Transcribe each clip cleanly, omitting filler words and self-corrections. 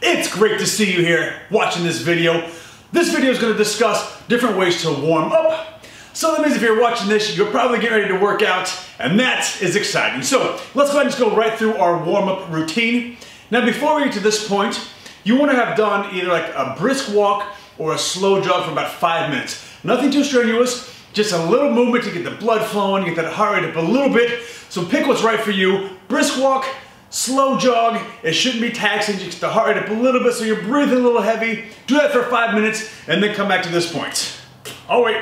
It's great to see you here watching this video. This video is going to discuss different ways to warm up. So that means if you're watching this, you're probably getting ready to work out, and that is exciting. So let's go ahead and just go right through our warm-up routine. Now before we get to this point, you want to have done either like a brisk walk or a slow jog for about 5 minutes. Nothing too strenuous, just a little movement to get the blood flowing, get that heart rate up a little bit. So pick what's right for you. Brisk walk, slow jog. It shouldn't be taxing, just get the heart rate up a little bit so you're breathing a little heavy. Do that for 5 minutes and then come back to this point. Oh wait.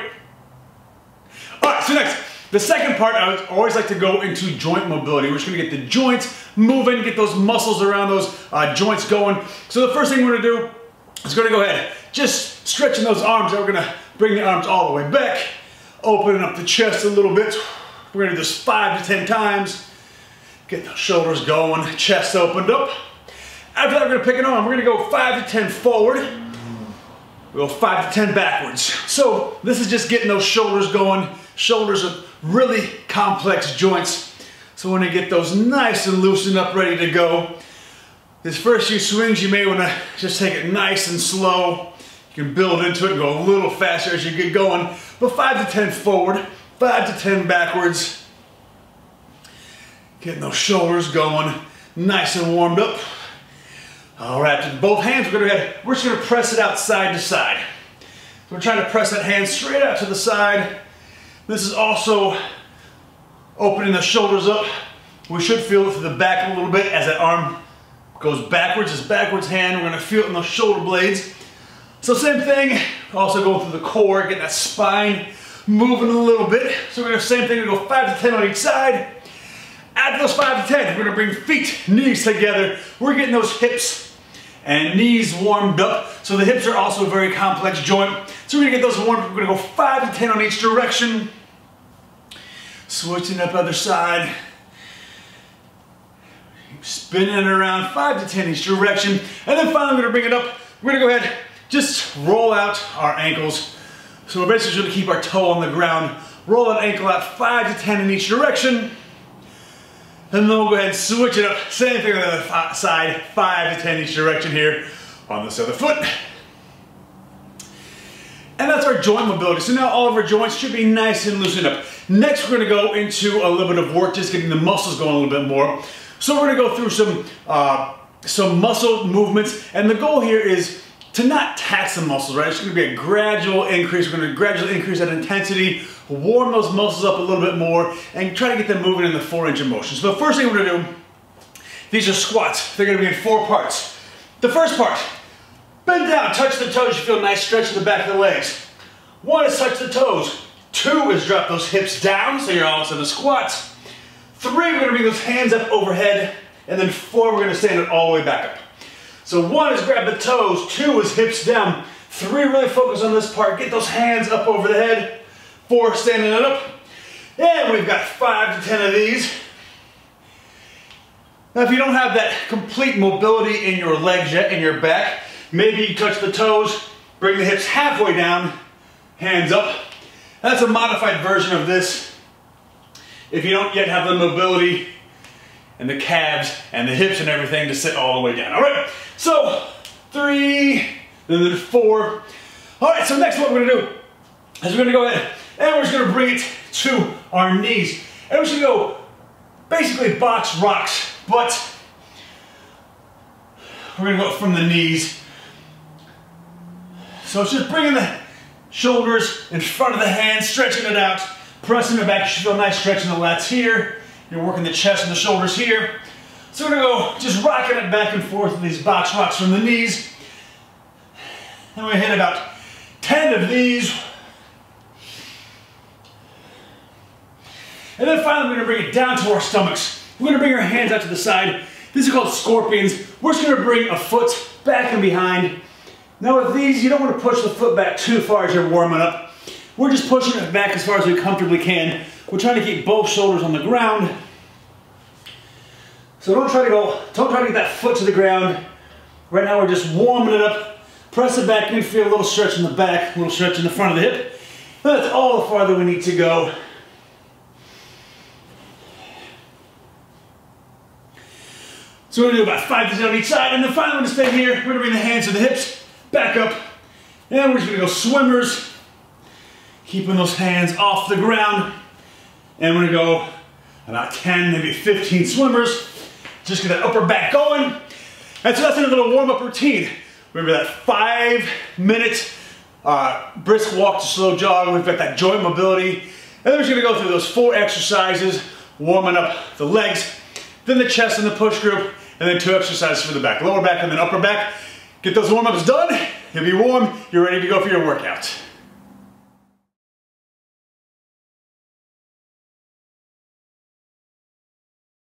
Alright, so next, the second part, I always like to go into joint mobility. We're just going to get the joints moving, get those muscles around those joints going. So the first thing we're going to do is going to go ahead, just stretching those arms. We're going to bring the arms all the way back, opening up the chest a little bit. We're going to do this 5 to 10 times. Get the shoulders going, chest opened up. After that, we're going to pick an arm. We're going to go 5 to 10 forward. We'll go 5 to 10 backwards. So this is just getting those shoulders going. Shoulders are really complex joints. So when you get those nice and loosened up, ready to go, these first few swings, you may want to just take it nice and slow. You can build into it and go a little faster as you get going. But 5 to 10 forward, 5 to 10 backwards. Getting those shoulders going, nice and warmed up. All right, both hands, we're just gonna press it out side to side. So we're trying to press that hand straight out to the side. This is also opening the shoulders up. We should feel it through the back a little bit as that arm goes backwards, this backwards hand. We're gonna feel it in those shoulder blades. So same thing, also going through the core, get that spine moving a little bit. So we're gonna same thing, we go 5 to 10 on each side. After those 5 to 10, we're gonna bring feet, knees together. We're getting those hips and knees warmed up. So the hips are also a very complex joint. So we're gonna get those warmed up. We're gonna go 5 to 10 on each direction. Switching up other side. Spinning it around 5 to 10 each direction. And then finally we're gonna bring it up. We're gonna go ahead, just roll out our ankles. So we're basically gonna keep our toe on the ground. Roll that ankle out 5 to 10 in each direction. And then we'll go ahead and switch it up. Same thing on the other side, 5 to 10 each direction here on this other foot. And that's our joint mobility. So now all of our joints should be nice and loosened up. Next, we're gonna go into a little bit of work, just getting the muscles going a little bit more. So we're gonna go through some muscle movements. And the goal here is to not tax the muscles, right? It's gonna be a gradual increase. We're gonna gradually increase that intensity, warm those muscles up a little bit more, and try to get them moving in the 4-range of motion. So the first thing we're gonna do, these are squats. They're gonna be in 4 parts. The first part, bend down, touch the toes. You feel a nice stretch in the back of the legs. 1 is touch the toes. 2 is drop those hips down, so you're almost in a squat. 3, we're gonna bring those hands up overhead. And then 4, we're gonna stand it all the way back up. So 1 is grab the toes, 2 is hips down, 3 really focus on this part, get those hands up over the head, 4 standing it up, and we've got 5 to 10 of these. Now if you don't have that complete mobility in your legs yet, in your back, maybe you touch the toes, bring the hips halfway down, hands up. That's a modified version of this. If you don't yet have the mobility and the calves and the hips and everything to sit all the way down. All right, so 3, then there's 4. All right, so next what we're gonna do is we're gonna go ahead and we're just gonna bring it to our knees. And we're just gonna go basically box rocks, but we're gonna go from the knees. So it's just bringing the shoulders in front of the hands, stretching it out, pressing it back. You should feel a nice stretch in the lats here. You're working the chest and the shoulders here. So we're gonna go just rocking it back and forth with these box rocks from the knees. And we hit about 10 of these. And then finally we're gonna bring it down to our stomachs. We're gonna bring our hands out to the side. These are called scorpions. We're just gonna bring a foot back and behind. Now with these, you don't wanna push the foot back too far as you're warming up. We're just pushing it back as far as we comfortably can. We're trying to keep both shoulders on the ground. So don't try to get that foot to the ground. Right now we're just warming it up. Press it back, you feel a little stretch in the back, a little stretch in the front of the hip. That's all the farther we need to go. So we're gonna do about 5 to 10 on each side, and then finally we're gonna stay here. We're gonna bring the hands to the hips, back up, and we're just gonna go swimmers, keeping those hands off the ground. And we're gonna go about 10, maybe 15 swimmers. Just get that upper back going. And so that's a little warm-up routine. Remember that 5-minute brisk walk to slow jog. We've got that joint mobility. And then we're just gonna go through those 4 exercises, warming up the legs, then the chest and the push group, and then 2 exercises for the back. Lower back and then upper back. Get those warm-ups done. You'll be warm. You're ready to go for your workout.